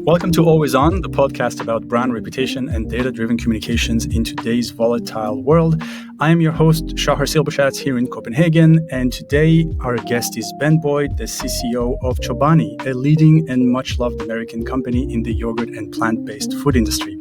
Welcome to Always On, the podcast about brand reputation and data-driven communications in today's volatile world. I am your host, Shahar Silberschatz, here in Copenhagen, and today our guest is Ben Boyd, the CCO of Chobani, a leading and much-loved American company in the yogurt and plant-based food industry.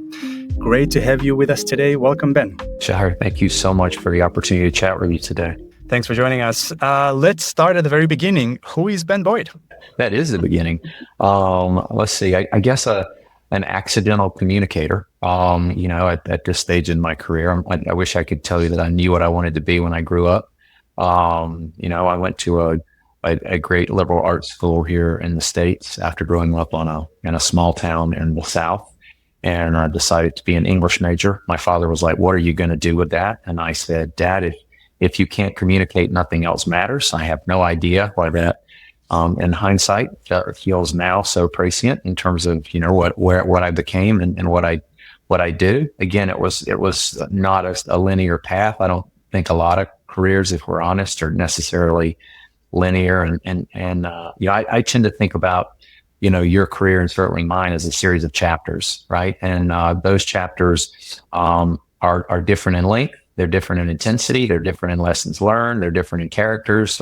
Great to have you with us today. Welcome, Ben. Shahar, thank you so much for the opportunity to chat with you today. Thanks for joining us. Let's start at the very beginning. Who is Ben Boyd? That is the beginning. Let's see. I guess an accidental communicator. At this stage in my career, I wish I could tell you that I knew what I wanted to be when I grew up. I went to a great liberal arts school here in the States after growing up in a small town in the South, and I decided to be an English major. My father was like, "What are you going to do with that?" And I said, "Dad, if you can't communicate, nothing else matters." I have no idea why that, in hindsight, feels now so prescient in terms of, what I became and what I do. Again, it was not a linear path. I don't think a lot of careers, if we're honest, are necessarily linear. I tend to think about, your career and certainly mine as a series of chapters, right? And those chapters are different in length. They're different in intensity. They're different in lessons learned. They're different in characters.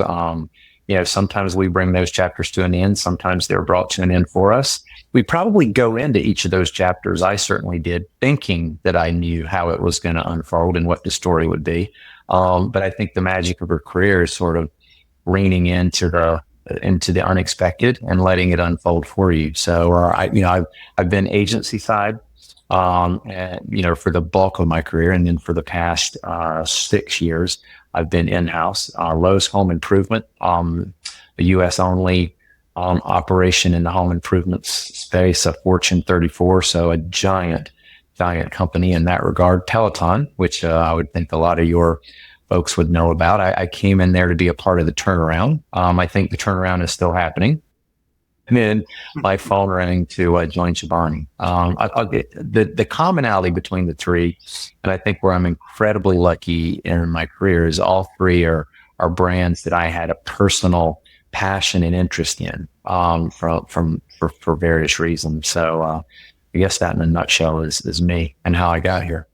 Sometimes we bring those chapters to an end. Sometimes they're brought to an end for us. We probably go into each of those chapters, I certainly did, thinking that I knew how it was going to unfold and what the story would be. But I think the magic of her career is sort of leaning into the unexpected and letting it unfold for you. So, I've been agency side, for the bulk of my career. And then for the past 6 years, I've been in-house. Lowe's Home Improvement, a U.S. only operation in the home improvement space, a Fortune 34, so a giant company in that regard. Peloton, which I would think a lot of your folks would know about. I came in there to be a part of the turnaround. I think the turnaround is still happening. And then my phone rang to join Chobani. The commonality between the three, and I think where I'm incredibly lucky in my career, is all three are brands that I had a personal passion and interest in for various reasons. So I guess that in a nutshell is me and how I got here.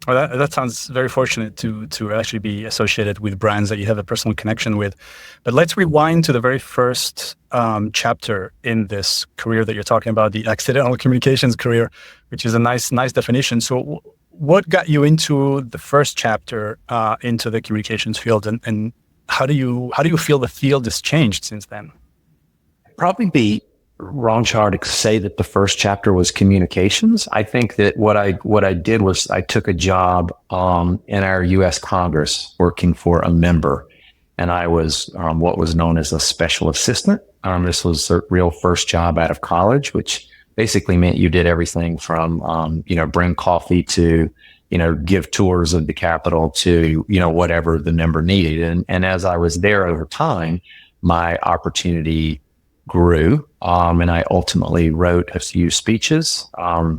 Well, that sounds very fortunate to actually be associated with brands that you have a personal connection with. But let's rewind to the very first chapter in this career that you're talking about, the accidental communications career, which is a nice definition. So what got you into the first chapter into the communications field, and how do you feel the field has changed since then? Probably be wrong, Char, to say that the first chapter was communications. I think that what I did was I took a job in our U.S. Congress working for a member, and I was what was known as a special assistant. This was the real first job out of college, which basically meant you did everything from bring coffee to give tours of the Capitol to whatever the member needed. And as I was there over time, my opportunity grew, and I ultimately wrote a few speeches,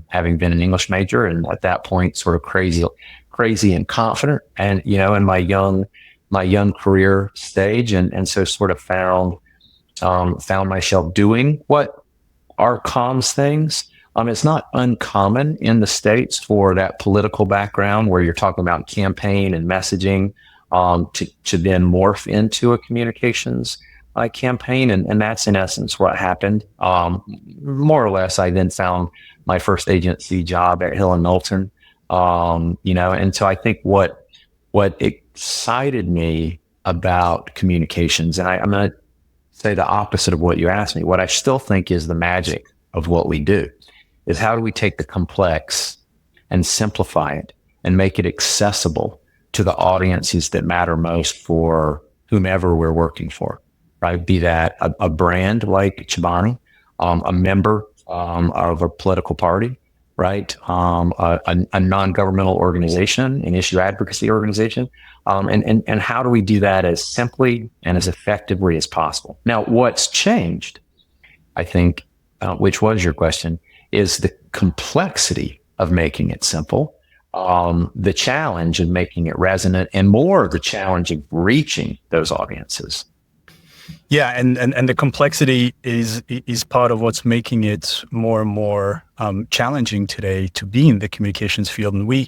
having been an English major, and at that point, sort of crazy and confident, and in my young career stage, and so sort of found myself doing what are comms things. It's not uncommon in the States for that political background where you're talking about campaign and messaging to then morph into a communications campaign, and that's in essence what happened. More or less, I then found my first agency job at Hill and Knowlton, and so I think what excited me about communications, and I'm going to say the opposite of what you asked me. What I still think is the magic of what we do is how do we take the complex and simplify it and make it accessible to the audiences that matter most for whomever we're working for. Right? Be that a brand like Chobani, a member of a political party, right? A non-governmental organization, an issue advocacy organization. And how do we do that as simply and as effectively as possible? Now, what's changed, I think, which was your question, is the complexity of making it simple, the challenge of making it resonant, and more the challenge of reaching those audiences. Yeah, and the complexity is part of what's making it more and more challenging today to be in the communications field. And we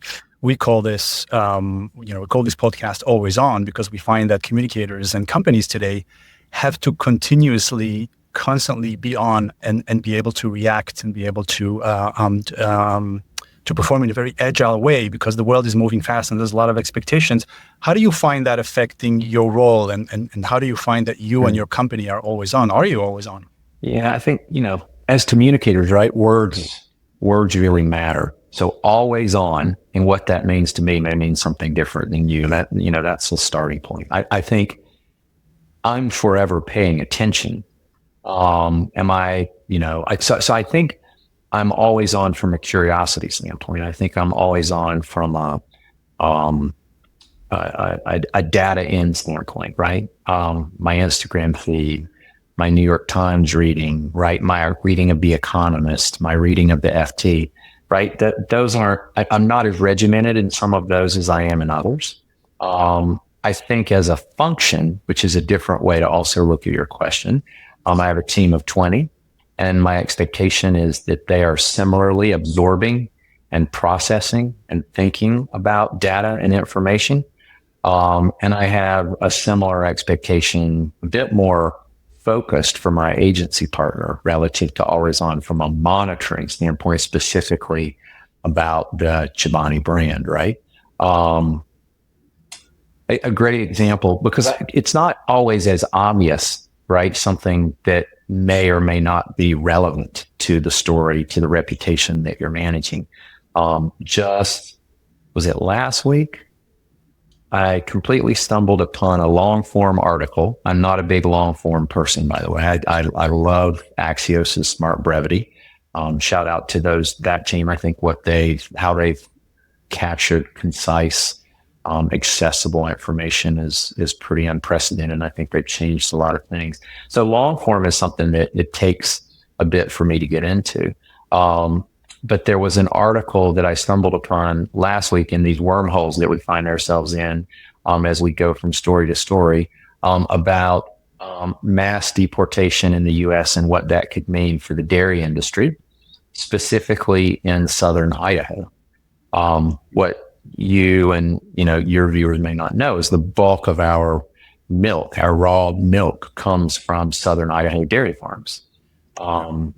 call this we call this podcast Always On, because we find that communicators and companies today have to constantly be on and be able to react and be able to perform in a very agile way, because the world is moving fast and there's a lot of expectations. How do you find that affecting your role, and how do you find that you and your company are always on? Are you always on? Yeah, I think, as communicators, right, words really matter. So always on, and what that means to me may mean something different than you. That's the starting point. I think I'm forever paying attention. So I think I'm always on from a curiosity standpoint. I think I'm always on from a data in standpoint, right? My Instagram feed, my New York Times reading, right? My reading of The Economist, my reading of the FT, right? I'm not as regimented in some of those as I am in others. I think as a function, which is a different way to also look at your question, I have a team of 20. And my expectation is that they are similarly absorbing and processing and thinking about data and information. And I have a similar expectation, a bit more focused for my agency partner relative to Always On from a monitoring standpoint, specifically about the Chobani brand, right? A great example, because it's not always as obvious, right? Something that may or may not be relevant to the story, to the reputation that you're managing. Was it last week? I completely stumbled upon a long form article. I'm not a big long form person, by the way. I love Axios's smart brevity. Shout out to that team. I think how they've captured concise, accessible information is pretty unprecedented. I think they've changed a lot of things. So long form is something that it takes a bit for me to get into. But there was an article that I stumbled upon last week in these wormholes that we find ourselves in as we go from story to story about mass deportation in the U.S. and what that could mean for the dairy industry, specifically in southern Idaho. What you and your viewers may not know is the bulk of our raw milk comes from southern Idaho dairy farms. And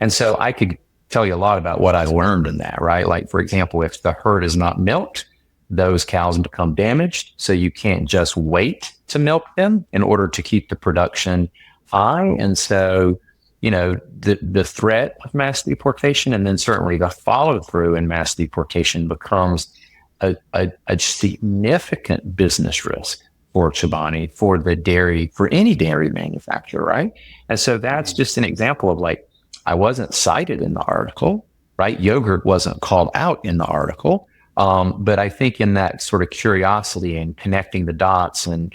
so I could tell you a lot about what I learned in that, right? Like, for example, if the herd is not milked, those cows become damaged. So you can't just wait to milk them in order to keep the production high. And so, the threat of mass deportation, and then certainly the follow through in mass deportation, becomes a significant business risk for Chobani, for any dairy manufacturer, right? And so that's just an example of, like, I wasn't cited in the article, right? Yogurt wasn't called out in the article. But I think in that sort of curiosity and connecting the dots and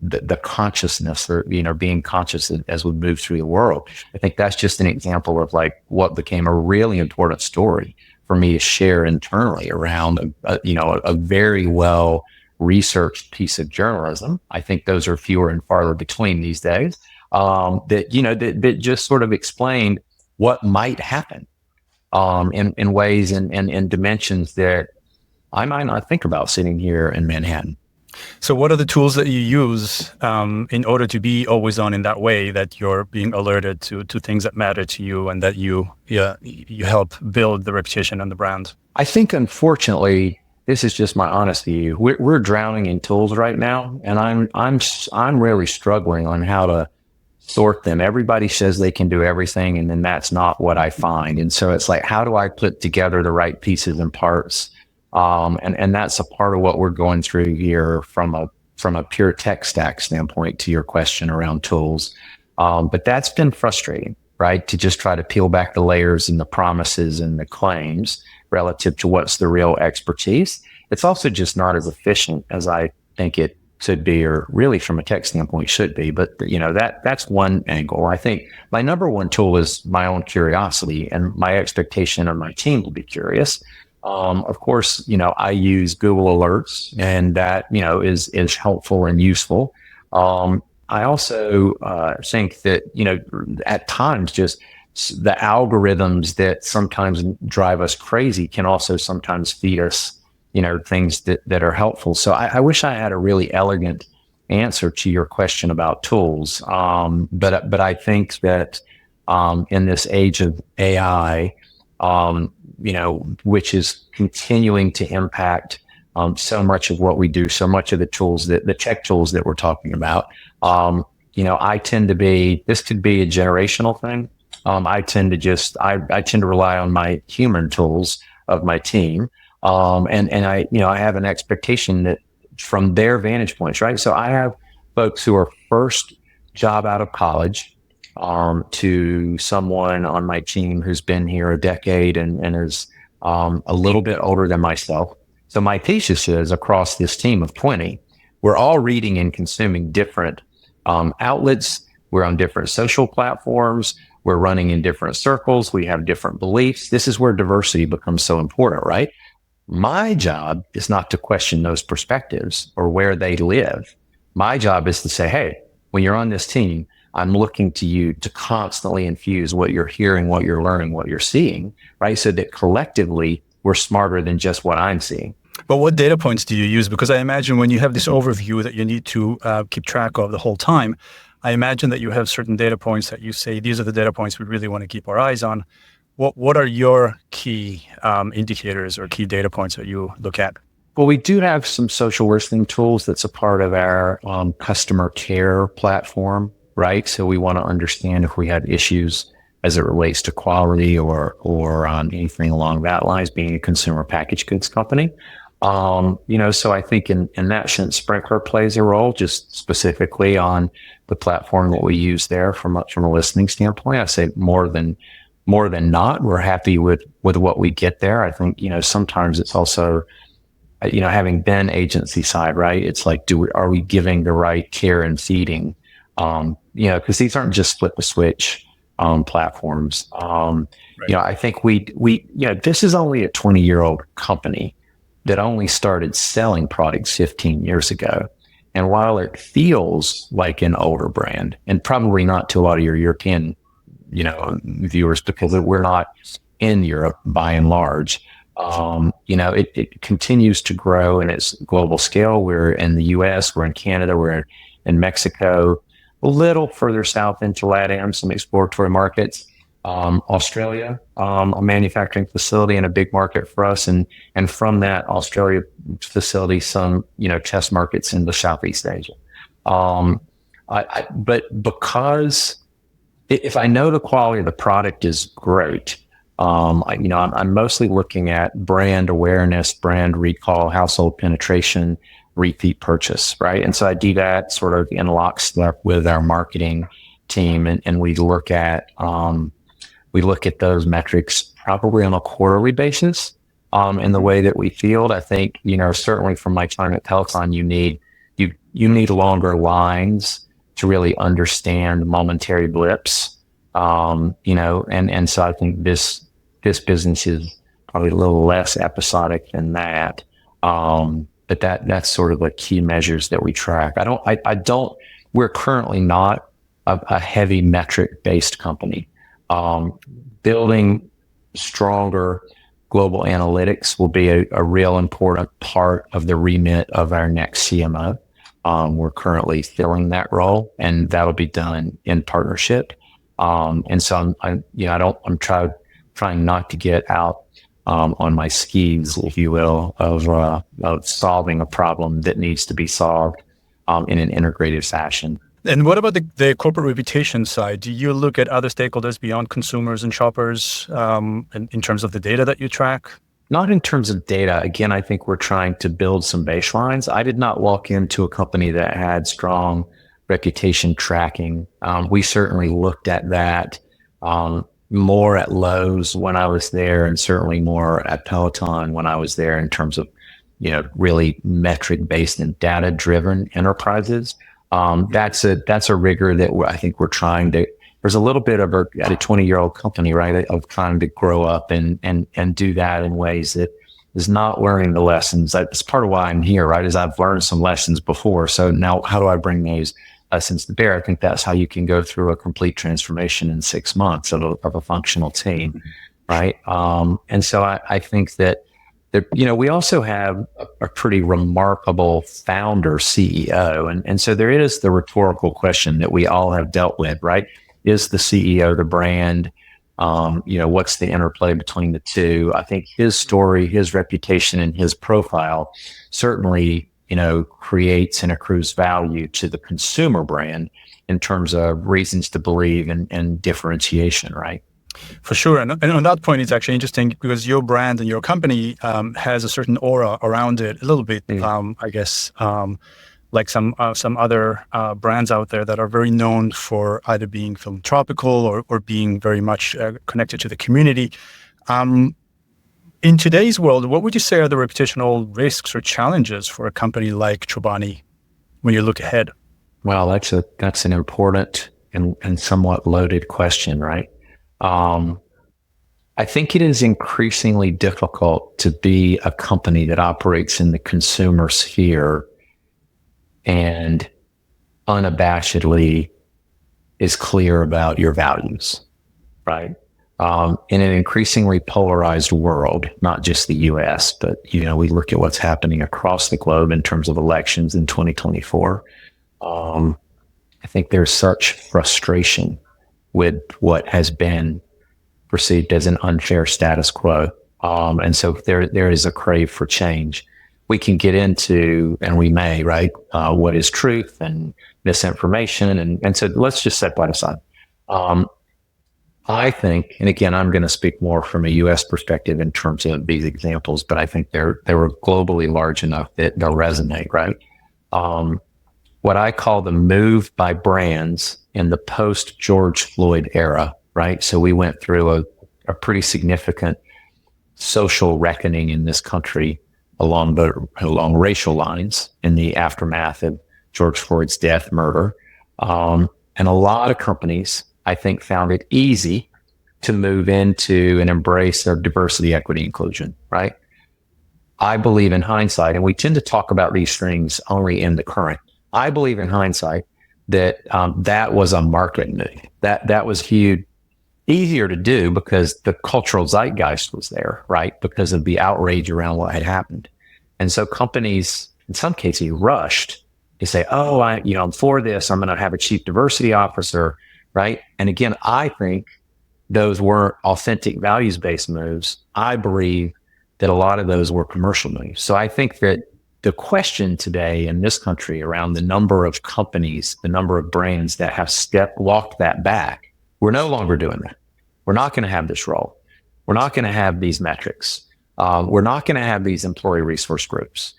the consciousness, or, being conscious as we move through the world, I think that's just an example of, like, what became a really important story for me to share internally around a very well researched piece of journalism. I think those are fewer and farther between these days. That just sort of explained what might happen in ways and dimensions that I might not think about sitting here in Manhattan. So what are the tools that you use in order to be always on in that way, that you're being alerted to things that matter to you, and that you help build the reputation and the brand? I think, unfortunately, this is just my honest view. We're drowning in tools right now, and I'm really struggling on how to sort them. Everybody says they can do everything, and then that's not what I find. And so it's like, how do I put together the right pieces and parts? And that's a part of what we're going through here from a pure tech stack standpoint, to your question around tools. But that's been frustrating, right? To just try to peel back the layers and the promises and the claims relative to what's the real expertise. It's also just not as efficient as I think it should be, or really from a tech standpoint should be. But that's one angle. I think my number one tool is my own curiosity and my expectation of my team to be curious. Of course, I use Google Alerts, and that, is helpful and useful. I also think that, at times just the algorithms that sometimes drive us crazy can also sometimes feed us, things that are helpful. So I wish I had a really elegant answer to your question about tools. But I think that in this age of AI, which is continuing to impact so much of what we do, so much of the tools the tech tools that we're talking about. I tend to be, this could be a generational thing. I tend to rely on my human tools of my team. And I have an expectation that from their vantage points, right? So I have folks who are first job out of college, to someone on my team who's been here a decade and is a little bit older than myself. So my thesis is across this team of 20, we're all reading and consuming different outlets. We're on different social platforms. We're running in different circles. We have different beliefs. This is where diversity becomes so important, right? My job is not to question those perspectives or where they live. My job is to say, hey, when you're on this team, I'm looking to you to constantly infuse what you're hearing, what you're learning, what you're seeing, right? So that collectively we're smarter than just what I'm seeing. But what data points do you use? Because I imagine when you have this overview that you need to keep track of the whole time, I imagine that you have certain data points that you say, these are the data points we really want to keep our eyes on. What are your key indicators or key data points that you look at? Well, we do have some social listening tools that's a part of our customer care platform, right? So we want to understand if we had issues as it relates to quality or anything along that lines, being a consumer packaged goods company. So I think in that sense, Sprinkler plays a role just specifically on the platform that we use there from a listening standpoint. I say more than not, we're happy with what we get there. I think, sometimes it's also, having been agency side, right? It's like, are we giving the right care and feeding? Because these aren't just flip the switch platforms. Right. I think this is only a 20-year-old company that only started selling products 15 years ago. And while it feels like an older brand, and probably not to a lot of your European, viewers, because we're not in Europe by and large, it continues to grow in its global scale. We're in the US, we're in Canada, we're in Mexico, a little further south into LATAM, some exploratory markets. Australia, a manufacturing facility and a big market for us. And from that Australia facility, some, test markets into Southeast Asia. But because if I know the quality of the product is great, I'm mostly looking at brand awareness, brand recall, household penetration, repeat purchase, right? And so I do that sort of in lockstep with our marketing team, and we look at those metrics probably on a quarterly basis. In the way that we field, I think, certainly from my time at Peloton, you need longer lines to really understand momentary blips. And so I think this business is probably a little less episodic than that. But that's sort of the key measures that we track. We're currently not a heavy metric based company. Building stronger global analytics will be a real important part of the remit of our next CMO. We're currently filling that role, and that'll be done in partnership. And so I'm trying not to get out on my skis, if you will, of solving a problem that needs to be solved in an integrated fashion. And what about the corporate reputation side? Do you look at other stakeholders beyond consumers and shoppers in terms of the data that you track? Not in terms of data. Again, I think we're trying to build some baselines. I did not walk into a company that had strong reputation tracking. We certainly looked at that more at Lowe's when I was there, and certainly more at Peloton when I was there, in terms of, really metric-based and data-driven enterprises. That's a rigor that I think we're trying to. There's a little bit of at a 20-year-old company, right, of trying to grow up and do that in ways that is not learning the lessons. That's part of why I'm here, right? Is I've learned some lessons before. So now how do I bring those lessons to bear? I think that's how you can go through a complete transformation in 6 months of a functional team, right? And so I think that we also have a pretty remarkable founder CEO. And so there is the rhetorical question that we all have dealt with, right? Is the CEO the brand? What's the interplay between the two? I think his story, his reputation, and his profile certainly, creates and accrues value to the consumer brand in terms of reasons to believe and differentiation, right? For sure. And on that point, it's actually interesting because your brand and your company has a certain aura around it, a little bit, I guess, like some other brands out there that are very known for either being philanthropical or being very much connected to the community. In today's world, what would you say are the reputational risks or challenges for a company like Chobani when you look ahead? Well, that's an important and somewhat loaded question, right? I think it is increasingly difficult to be a company that operates in the consumer sphere and unabashedly is clear about your values, right? In an increasingly polarized world, not just the US, but, we look at what's happening across the globe in terms of elections in 2024. I think there's such frustration with what has been perceived as an unfair status quo. And so there is a crave for change. We can get into, and we may, right, what is truth and misinformation. And so let's just set that aside. I think, and again, I'm going to speak more from a U.S. perspective in terms of these examples, but I think they were globally large enough that they'll resonate, right? What I call the move by brands in the post-George Floyd era, right? So we went through a pretty significant social reckoning in this country along racial lines in the aftermath of George Floyd's death, murder. And a lot of companies, I think, found it easy to move into and embrace their diversity, equity, inclusion, right? I believe in hindsight, and we tend to talk about these things only in the current. I believe in hindsight that that was a market move. That was huge, easier to do because the cultural zeitgeist was there, right? Because of the outrage around what had happened. And so companies, in some cases, rushed to say, oh, I'm for this. I'm going to have a chief diversity officer, right? And again, I think those weren't authentic values-based moves. I believe that a lot of those were commercial moves. So I think that the question today in this country around the number of companies, the number of brands that have walked that back, we're no longer doing that. We're not going to have this role. We're not going to have these metrics. We're not going to have these employee resource groups.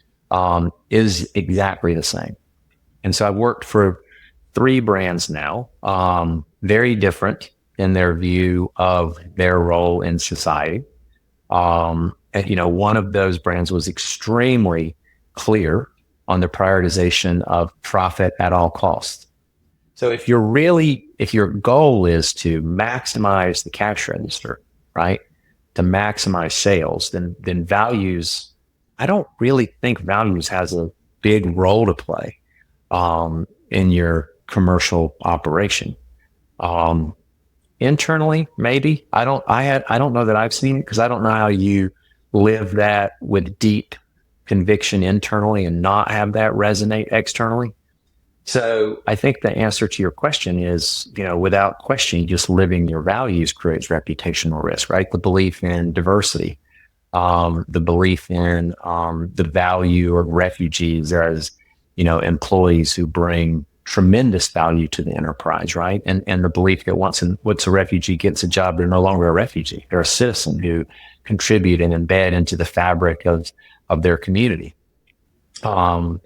Is exactly the same. And so I've worked for 3 brands now, very different in their view of their role in society. And, one of those brands was extremely clear on the prioritization of profit at all costs. So if your goal is to maximize the cash register, right, to maximize sales, then values, I don't really think values has a big role to play in your commercial operation. Internally, maybe. I don't know that I've seen it because I don't know how you live that with deep conviction internally and not have that resonate externally. So I think the answer to your question is, without question, just living your values creates reputational risk, right? The belief in diversity, the belief in the value of refugees as, employees who bring tremendous value to the enterprise, right? And the belief that once a refugee gets a job, they're no longer a refugee. They're a citizen who contribute and embed into the fabric of their community. And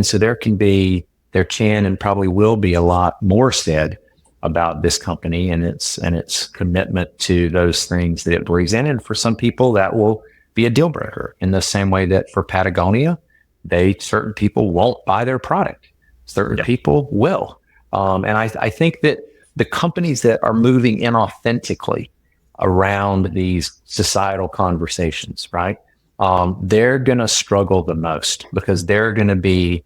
so there can and probably will be a lot more said about this company and its commitment to those things that it believes in. And for some people, that will be a deal breaker in the same way that for Patagonia, certain people won't buy their product. Certain people will. And I think that the companies that are moving inauthentically around these societal conversations, right? They're going to struggle the most because they're going to be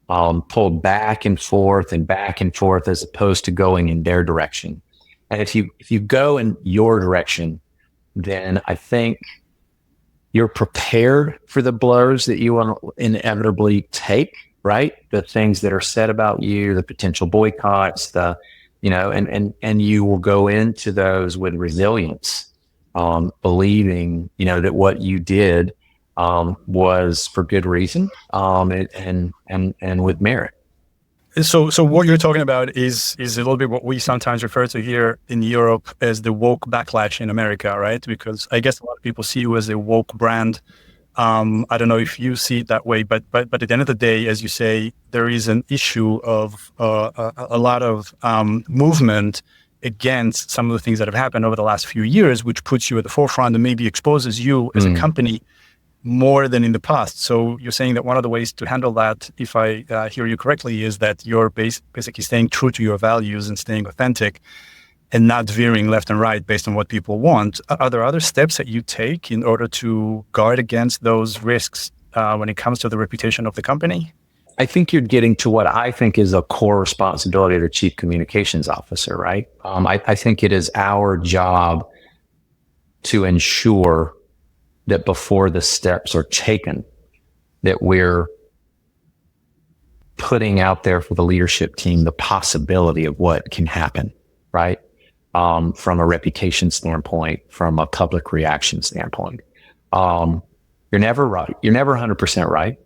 pulled back and forth as opposed to going in their direction. And if you go in your direction, then I think you're prepared for the blows that you will inevitably take, right? The things that are said about you, the potential boycotts, and you will go into those with resilience, believing, that what you did was for good reason, and with merit. So what you're talking about is a little bit what we sometimes refer to here in Europe as the woke backlash in America, right? Because I guess a lot of people see you as a woke brand. I don't know if you see it that way, but at the end of the day, as you say, there is an issue of a lot of movement against some of the things that have happened over the last few years, which puts you at the forefront and maybe exposes you as a company more than in the past. So you're saying that one of the ways to handle that, if I hear you correctly, is that you're basically staying true to your values and staying authentic and not veering left and right based on what people want. Are there other steps that you take in order to guard against those risks when it comes to the reputation of the company? I think you're getting to what I think is a core responsibility of the chief communications officer, right? I think it is our job to ensure that before the steps are taken, that we're putting out there for the leadership team the possibility of what can happen, right? From a reputation standpoint, from a public reaction standpoint. You're never right. You're never 100% right.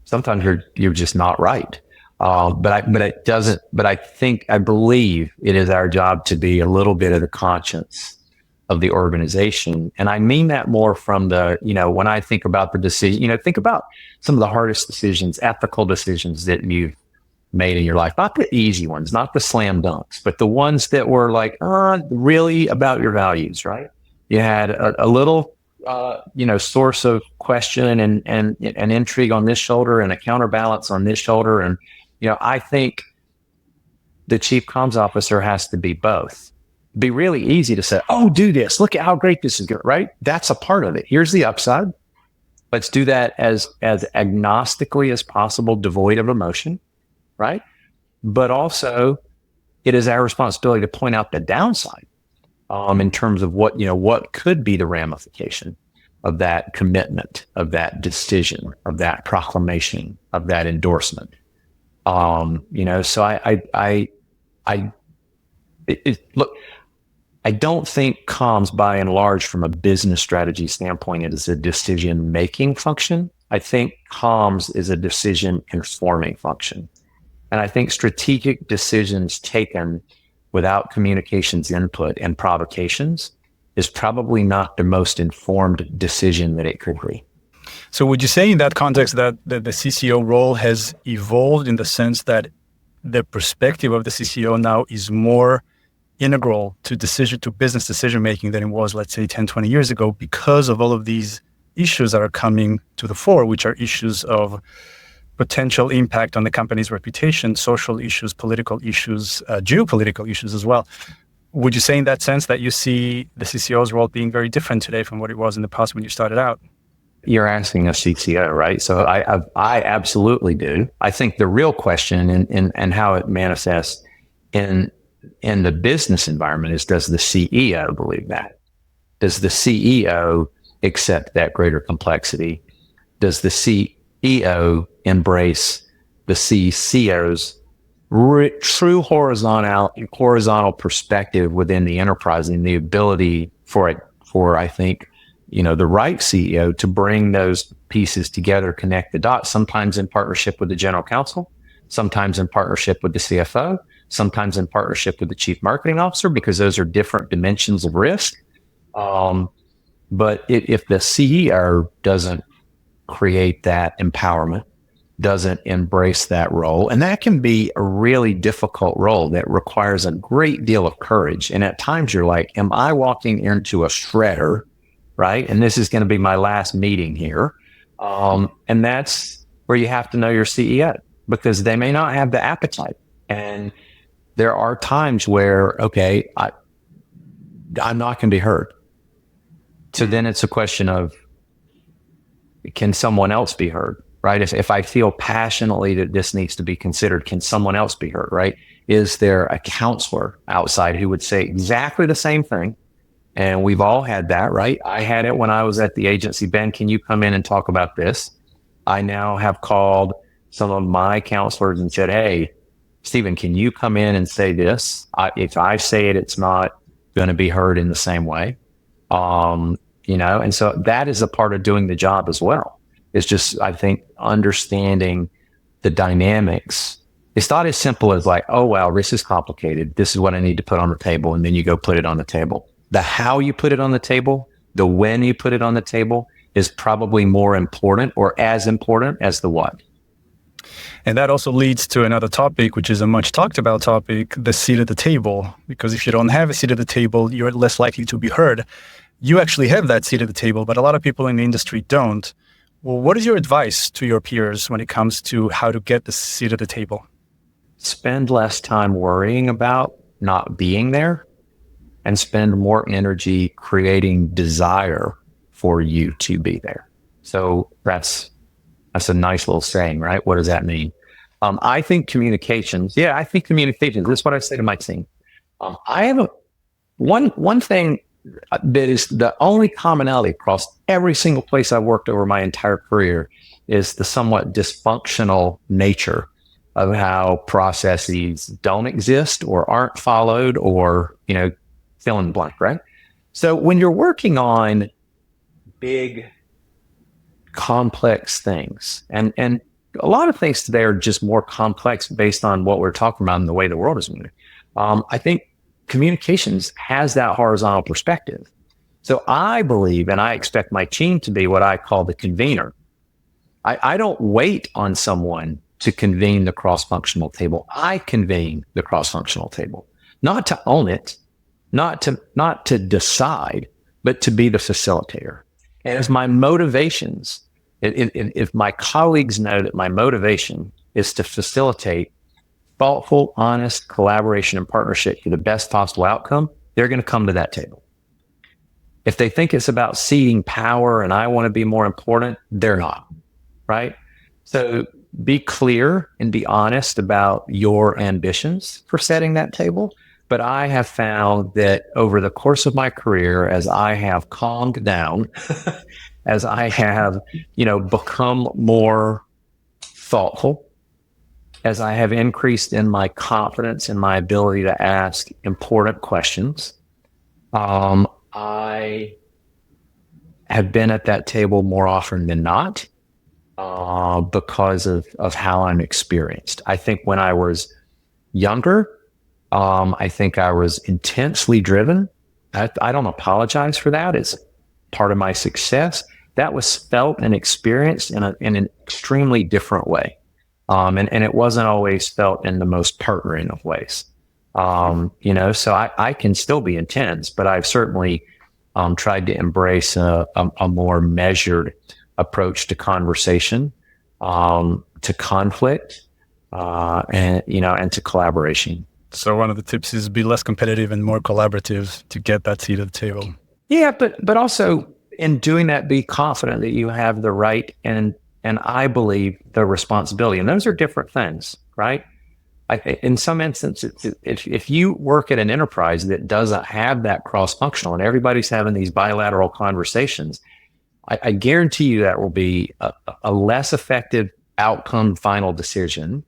Sometimes you're just not right. But I believe it is our job to be a little bit of the conscience of the organization. And I mean that more from the, when I think about the decision, think about some of the hardest decisions, ethical decisions that you've made in your life, not the easy ones, not the slam dunks, but the ones that were like, really about your values, right? You had a little, source of question and intrigue on this shoulder and a counterbalance on this shoulder. And, I think the chief comms officer has to be both. Be really easy to say, oh, do this. Look at how great this is, right? That's a part of it. Here's the upside. Let's do that as agnostically as possible, devoid of emotion, right? But also, it is our responsibility to point out the downside in terms of what could be the ramification of that commitment, of that decision, of that proclamation, of that endorsement. So look, I don't think comms, by and large, from a business strategy standpoint, it is a decision-making function. I think comms is a decision-informing function. And I think strategic decisions taken without communications input and provocations is probably not the most informed decision that it could be. So would you say in that context that the CCO role has evolved in the sense that the perspective of the CCO now is more integral to business decision making than it was, let's say, 10, 20 years ago, because of all of these issues that are coming to the fore, which are issues of potential impact on the company's reputation, social issues, political issues, geopolitical issues as well. Would you say in that sense that you see the CCO's role being very different today from what it was in the past when you started out? You're asking a CCO, right? So I absolutely do. I think the real question and how it manifests in the business environment is, does the CEO believe that? Does the CEO accept that greater complexity? Does the CEO embrace the CCO's true horizontal perspective within the enterprise and the ability for I think, the right CEO to bring those pieces together, connect the dots, sometimes in partnership with the general counsel, sometimes in partnership with the CFO, sometimes in partnership with the chief marketing officer, because those are different dimensions of risk. But if the CEO doesn't create that empowerment, doesn't embrace that role, and that can be a really difficult role that requires a great deal of courage. And at times you're like, am I walking into a shredder, right? And this is going to be my last meeting here. And that's where you have to know your CEO, because they may not have the appetite. And there are times where, okay, I'm not going to be heard. So then it's a question of, can someone else be heard, right? If I feel passionately that this needs to be considered, can someone else be heard, right? Is there a counselor outside who would say exactly the same thing? And we've all had that, right? I had it when I was at the agency. Ben, can you come in and talk about this? I now have called some of my counselors and said, hey, Stephen, can you come in and say this? If I say it, it's not going to be heard in the same way. And so that is a part of doing the job as well. It's just, I think, understanding the dynamics. It's not as simple as like, oh, wow, this is complicated. This is what I need to put on the table. And then you go put it on the table. The how you put it on the table, the when you put it on the table is probably more important or as important as the what. And that also leads to another topic, which is a much talked about topic, the seat at the table. Because if you don't have a seat at the table, you're less likely to be heard. You actually have that seat at the table, but a lot of people in the industry don't. Well, what is your advice to your peers when it comes to how to get the seat at the table? Spend less time worrying about not being there and spend more energy creating desire for you to be there. So that's a nice little saying, right? What does that mean? I think communications. This is what I say to my team. I have one thing that is the only commonality across every single place I've worked over my entire career is the somewhat dysfunctional nature of how processes don't exist or aren't followed or, fill in the blank, right? So when you're working on big, complex things, and a lot of things today are just more complex based on what we're talking about and the way the world is moving. I think communications has that horizontal perspective. So I believe, and I expect my team to be what I call the convener. I don't wait on someone to convene the cross-functional table. I convene the cross-functional table, not to own it, not to decide, but to be the facilitator. And as my motivations, if my colleagues know that my motivation is to facilitate thoughtful, honest collaboration and partnership for the best possible outcome, they're going to come to that table. If they think it's about ceding power and I want to be more important, they're not, right? So be clear and be honest about your ambitions for setting that table. But I have found that over the course of my career, as I have calmed down, as I have, become more thoughtful, as I have increased in my confidence and my ability to ask important questions, I have been at that table more often than not because of how I'm experienced. I think when I was younger, I think I was intensely driven. I don't apologize for that. It's part of my success. That was felt and experienced in an extremely different way. And it wasn't always felt in the most partnering of ways. So I can still be intense, but I've certainly tried to embrace a more measured approach to conversation, to conflict, and to collaboration. So one of the tips is be less competitive and more collaborative to get that seat at the table. Yeah, but also in doing that, be confident that you have the right and I believe the responsibility. And those are different things, right? In some instances, if you work at an enterprise that doesn't have that cross-functional and everybody's having these bilateral conversations, I guarantee you that will be a less effective outcome final decision.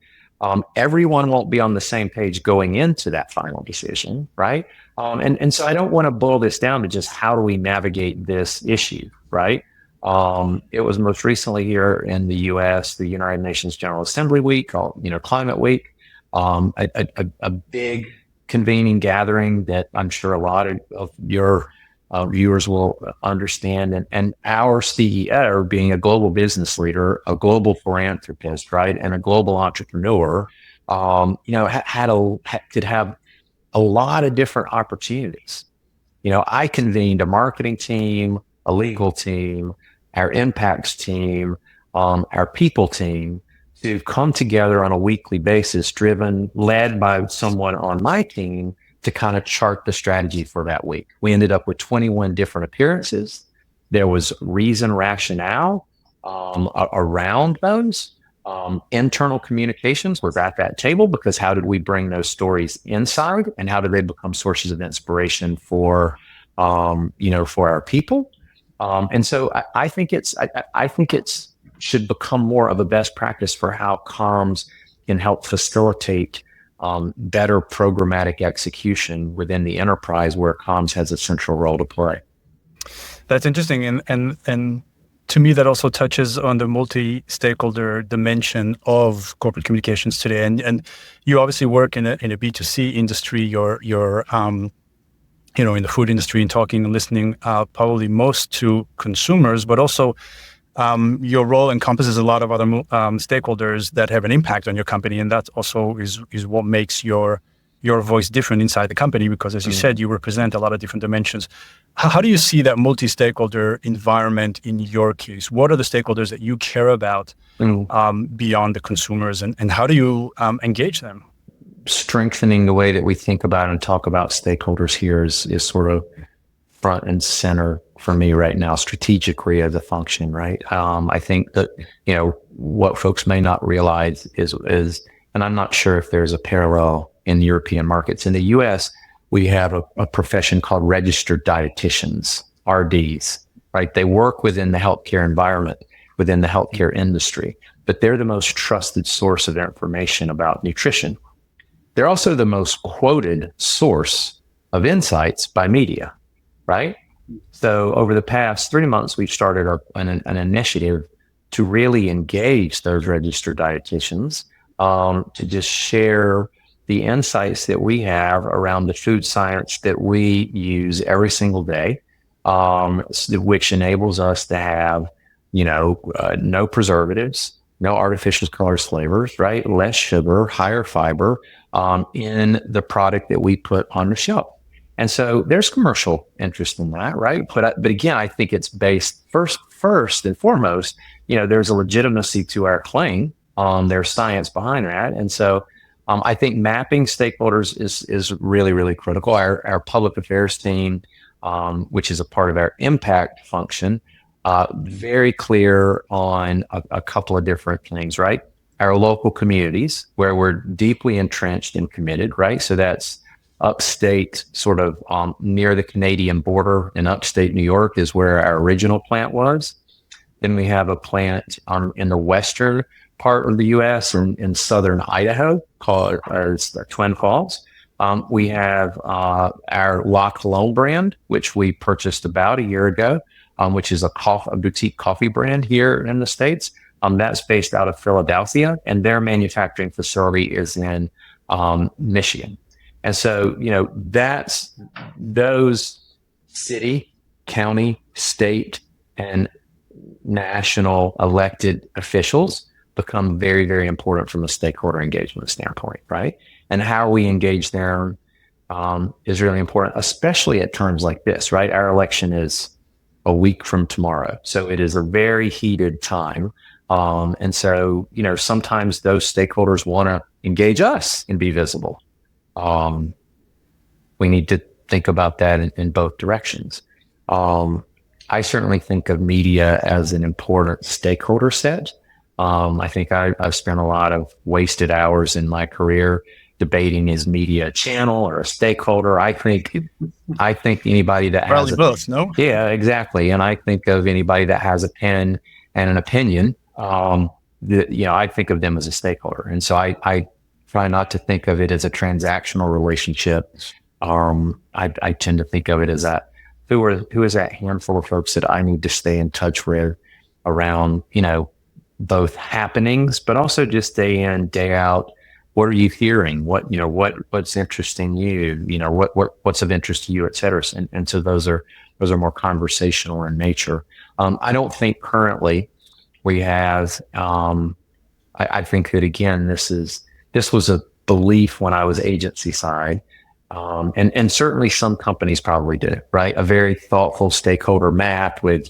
Everyone won't be on the same page going into that final decision, right? And so I don't want to boil this down to just how do we navigate this issue, right? It was most recently here in the U.S., the United Nations General Assembly Week, called Climate Week, a big convening gathering that I'm sure a lot of your viewers will understand. And our CEO, being a global business leader, a global philanthropist, right, and a global entrepreneur, could have a lot of different opportunities. I convened a marketing team, a legal team, our impacts team, our people team to come together on a weekly basis, led by someone on my team to to kind of chart the strategy for that week. We ended up with 21 different appearances. There was reason, rationale around those. Internal communications was at that table, because how did we bring those stories inside, and how did they become sources of inspiration for, for our people? And so I think it's should become more of a best practice for how comms can help facilitate better programmatic execution within the enterprise, where comms has a central role to play. That's interesting, and to me, that also touches on the multi-stakeholder dimension of corporate communications today. And you obviously work in a B2C industry. You're in the food industry and talking and listening probably most to consumers, but also your role encompasses a lot of other stakeholders that have an impact on your company, and that also is what makes your voice different inside the company, because, as you said, you represent a lot of different dimensions. How do you see that multi-stakeholder environment in your case? What are the stakeholders that you care about beyond the consumers, and how do you engage them? Strengthening the way that we think about and talk about stakeholders here is sort of front and center for me right now, strategically as a function, right? I think that, what folks may not realize is, and I'm not sure if there's a parallel in European markets. In the US, we have a profession called registered dietitians, RDs, right? They work within the healthcare environment, within the healthcare industry, but they're the most trusted source of information about nutrition. They're also the most quoted source of insights by media, right? So over the past 3 months, we've started an initiative to really engage those registered dietitians, to just share the insights that we have around the food science that we use every single day, which enables us to have, no preservatives, no artificial colors, flavors, right? Less sugar, higher fiber in the product that we put on the shelf. And so there's commercial interest in that, right? But again, I think it's based first and foremost, there's a legitimacy to our claim. There's science behind that. And so I think mapping stakeholders is really, really critical. Our public affairs team, which is a part of our impact function, very clear on a couple of different things, right? Our local communities, where we're deeply entrenched and committed, right? So that's upstate, sort of near the Canadian border in upstate New York is where our original plant was. Then we have a plant in the western part of the U.S. in southern Idaho called Twin Falls. We have our La Colombe brand, which we purchased about a year ago, which is a boutique coffee brand here in the States. That's based out of Philadelphia, and their manufacturing facility is in Michigan. And so, that's those city, county, state, and national elected officials become very, very important from a stakeholder engagement standpoint, right? And how we engage them is really important, especially at terms like this, right? Our election is a week from tomorrow. So it is a very heated time. And so, sometimes those stakeholders want to engage us and be visible. We need to think about that in both directions. I certainly think of media as an important stakeholder set. I think I've spent a lot of wasted hours in my career debating, is media a channel or a stakeholder? I think anybody that has both, no? Yeah, exactly. And I think of anybody that has a pen and an opinion. I think of them as a stakeholder, and so I try not to think of it as a transactional relationship. I tend to think of it as that who is that handful of folks that I need to stay in touch with around, both happenings, but also just day in, day out. What are you hearing? What's interesting you? What's of interest to you, et cetera. And so those are more conversational in nature. I don't think currently we have. I think that again, this was a belief when I was agency side. And certainly some companies probably do, right? A very thoughtful stakeholder map with,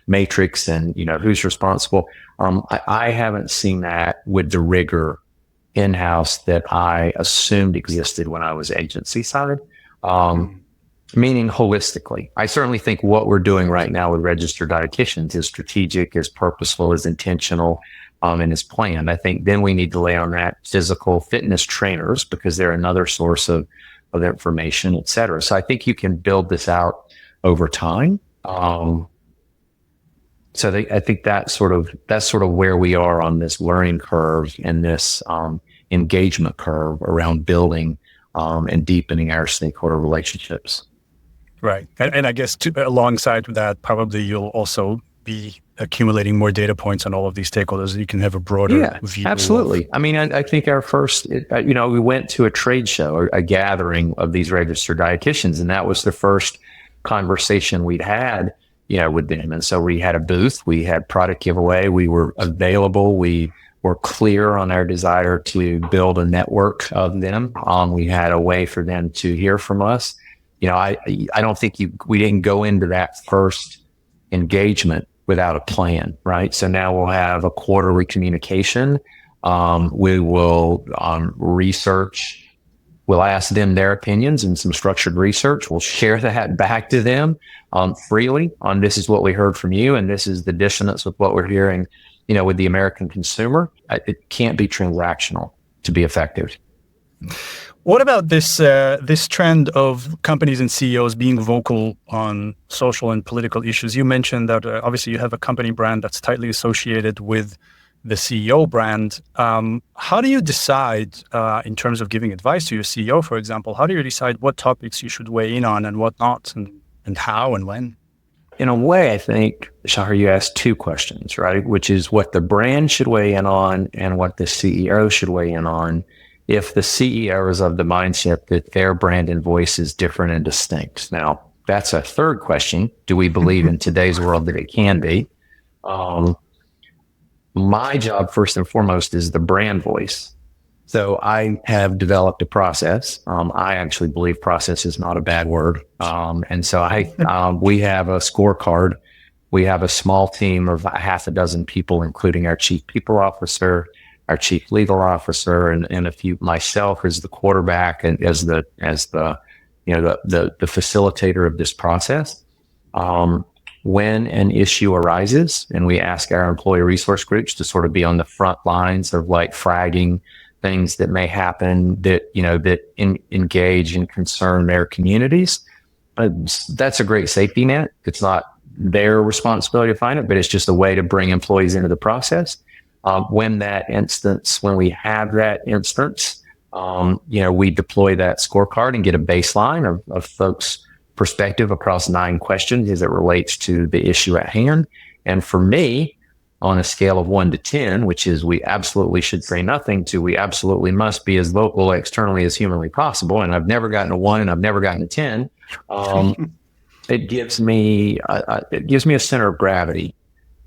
matrix and, who's responsible. I haven't seen that with the rigor in-house that I assumed existed when I was agency side. Meaning holistically. I certainly think what we're doing right now with registered dietitians is strategic, is purposeful, is intentional, and is planned. I think then we need to lay on that physical fitness trainers because they're another source of information, et cetera. So I think you can build this out over time. I think that's sort of where we are on this learning curve and this engagement curve around building and deepening our stakeholder relationships. Right. And I guess alongside that, probably you'll also be accumulating more data points on all of these stakeholders. You can have a broader view. Absolutely. I mean, I think our first, we went to a trade show, or a gathering of these registered dietitians, and that was the first conversation we'd had, with them. And so we had a booth, we had product giveaway, we were available, we were clear on our desire to build a network of them. We had a way for them to hear from us. I don't think we didn't go into that first engagement without a plan, right? So now we'll have a quarterly communication. We will research. We'll ask them their opinions and some structured research. We'll share that back to them freely on this is what we heard from you, and this is the dissonance with what we're hearing, with the American consumer. It can't be transactional to be effective. What about this trend of companies and CEOs being vocal on social and political issues? You mentioned that obviously you have a company brand that's tightly associated with the CEO brand. How do you decide in terms of giving advice to your CEO, for example? How do you decide what topics you should weigh in on and what not, and how and when? In a way, I think, Shahar, you asked two questions, right? Which is what the brand should weigh in on and what the CEO should weigh in on. If the CEO is of the mindset that their brand and voice is different and distinct. Now, that's a third question. Do we believe in today's world that it can be? My job, first and foremost, is the brand voice. So I have developed a process. I actually believe process is not a bad word. And so we have a scorecard. We have a small team of half a dozen people, including our chief people officer, our chief legal officer, and a few, myself as the quarterback and as the facilitator of this process. When an issue arises, and we ask our employee resource groups to sort of be on the front lines of like flagging things that may happen that engage and concern their communities. That's a great safety net. It's not their responsibility to find it, but it's just a way to bring employees into the process. When we have that instance, we deploy that scorecard and get a baseline of folks' perspective across 9 questions as it relates to the issue at hand. And for me, on a scale of 1 to 10, which is we absolutely should say nothing to we absolutely must be as vocal externally as humanly possible. And I've never gotten a 1 and I've never gotten a 10. It gives me a center of gravity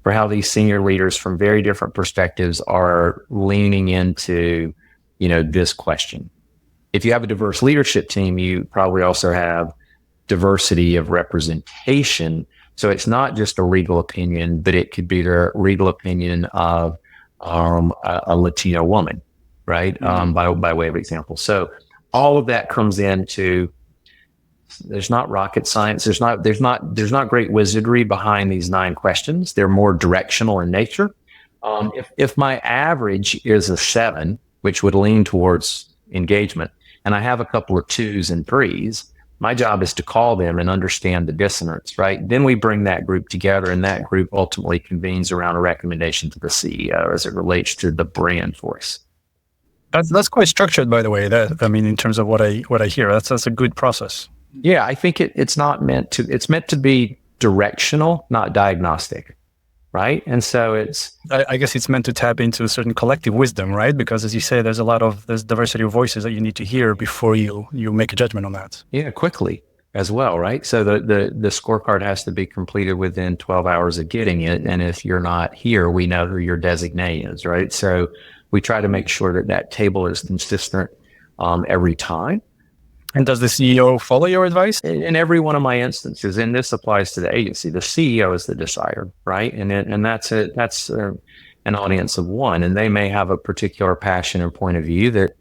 for how these senior leaders from very different perspectives are leaning into, this question. If you have a diverse leadership team, you probably also have diversity of representation. So it's not just a regal opinion, but it could be the regal opinion of a Latino woman, right? By way of example. So all of that comes into. There's not rocket science. There's not great wizardry behind these 9 questions. They're more directional in nature. If my average is a 7, which would lean towards engagement, and I have a couple of 2s and 3s, my job is to call them and understand the dissonance, right? Then we bring that group together, and that group ultimately convenes around a recommendation to the CEO as it relates to the brand voice. That's quite structured, by the way. In terms of what I hear, that's a good process. Yeah, I think it's meant to be directional, not diagnostic, right? And so I guess it's meant to tap into a certain collective wisdom, right? Because as you say, there's diversity of voices that you need to hear before you make a judgment on that. Yeah, quickly as well, right? So the scorecard has to be completed within 12 hours of getting it. And if you're not here, we know who your designee is, right? So we try to make sure that table is consistent every time. And does the CEO follow your advice? In every one of my instances, and this applies to the agency, the CEO is the decider, right? And that's an audience of one, and they may have a particular passion and point of view that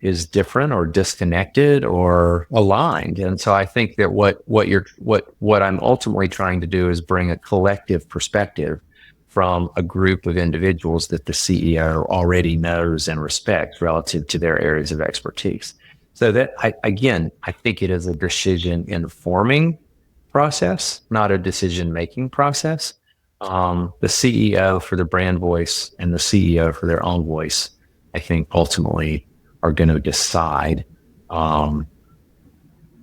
is different or disconnected or aligned. And so I think that what I'm ultimately trying to do is bring a collective perspective from a group of individuals that the CEO already knows and respects relative to their areas of expertise. So that I think it is a decision informing process, not a decision making process. The CEO for the brand voice and the CEO for their own voice, I think ultimately are going to decide. And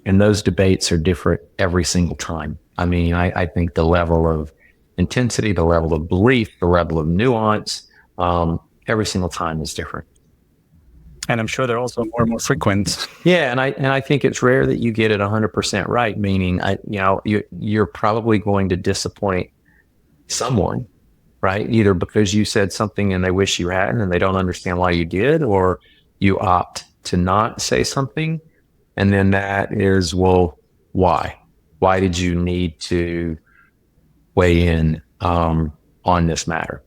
those debates are different every single time. I mean, I think the level of intensity, the level of belief, the level of nuance, every single time is different. And I'm sure they're also more and more frequent. Yeah, and I think it's rare that you get it 100% right. Meaning, you're probably going to disappoint someone, right? Either because you said something and they wish you hadn't, and they don't understand why you did, or you opt to not say something, and then that is, well, why? Why did you need to weigh in on this matter?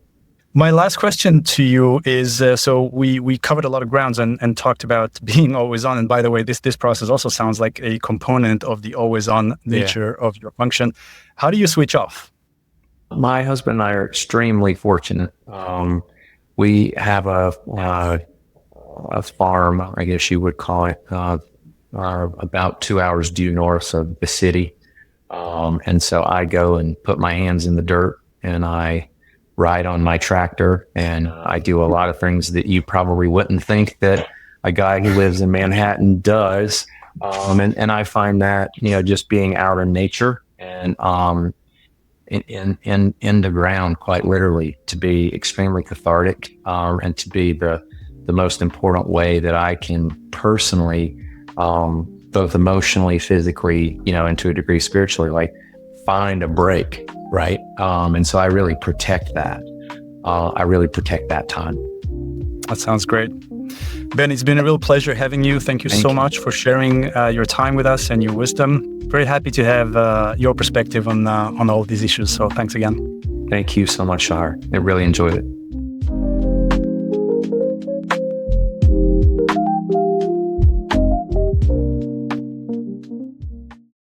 My last question to you is, so we covered a lot of grounds and talked about being always on. And by the way, this process also sounds like a component of the always on nature of your function. How do you switch off? My husband and I are extremely fortunate. We have a farm, I guess you would call it, about 2 hours due north of the city. And so I go and put my hands in the dirt and I ride on my tractor, and I do a lot of things that you probably wouldn't think that a guy who lives in Manhattan does. And I find that, just being out in nature and in the ground, quite literally, to be extremely cathartic, and to be the most important way that I can personally, both emotionally, physically, and to a degree spiritually, like find a break, right? And so I really protect that. I really protect that time. That sounds great. Ben, it's been a real pleasure having you. Thank you so much for sharing your time with us and your wisdom. Very happy to have your perspective on all of these issues. So thanks again. Thank you so much, Shahar. I really enjoyed it.